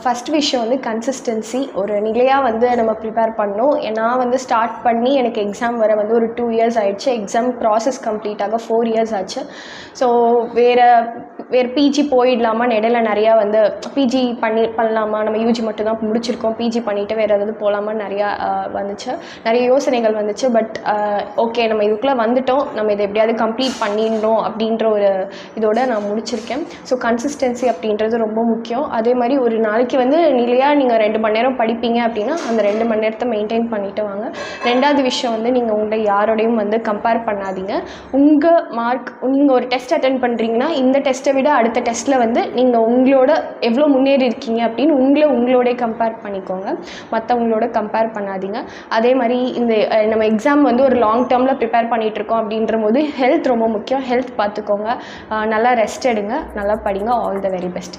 First விஷயம் வந்து consistency. ஒரு நிலையாக வந்து நம்ம ப்ரிப்பேர் பண்ணணும். நான் வந்து ஸ்டார்ட் பண்ணி எனக்கு எக்ஸாம் வர வந்து ஒரு 2 இயர்ஸ் ஆயிடுச்சு. எக்ஸாம் ப்ராசஸ் கம்ப்ளீட் ஆக 4 இயர்ஸ் ஆச்சு. ஸோ வேறு பிஜி போயிடலாமா, இடையில நிறையா வந்து பிஜி பண்ணலாமா, நம்ம யூஜி மட்டும் தான் முடிச்சிருக்கோம், பிஜி பண்ணிவிட்டு வேறு ஏதாவது போகலாமா நிறையா வந்துச்சு, நிறைய யோசனைகள் வந்துச்சு. பட் ஓகே, நம்ம இதுக்குள்ளே வந்துட்டோம், நம்ம இதை எப்படியாவது கம்ப்ளீட் பண்ணிடணும் அப்படின்ற ஒரு இதோடு நான் முடிச்சிருக்கேன். ஸோ கன்சிஸ்டன்சி அப்படின்றது ரொம்ப முக்கியம். அதே மாதிரி ஒரு நாளைக்கு வந்து நிலையாக நீங்கள் 2 மணி நேரம் படிப்பீங்க அப்படின்னா அந்த 2 மணி நேரத்தை மெயின்டைன் பண்ணிட்டு வாங்க. ரெண்டாவது விஷயம் வந்து நீங்கள் உங்களை யாரோடையும் வந்து கம்பேர் பண்ணாதீங்க. உங்கள் மார்க், நீங்கள் ஒரு டெஸ்ட் அட்டென்ட் பண்ணுறீங்கன்னா இந்த டெஸ்ட்டை விட அடுத்த டெஸ்ட்டில் வந்து நீங்கள் உங்களோட எவ்வளோ முன்னேறி இருக்கீங்க அப்படின்னு உங்களோட கம்பேர் பண்ணிக்கோங்க, மற்றவங்களோட கம்பேர் பண்ணாதீங்க. அதே மாதிரி இந்த நம்ம எக்ஸாம் வந்து ஒரு லாங் டேர்மில் ப்ரிப்பேர் பண்ணிகிட்ருக்கோம் அப்படின்ற போது ஹெல்த் ரொம்ப முக்கியம். ஹெல்த் பார்த்துக்கோங்க, நல்லா ரெஸ்ட் எடுங்க, நல்லா படிங்க. All the very best.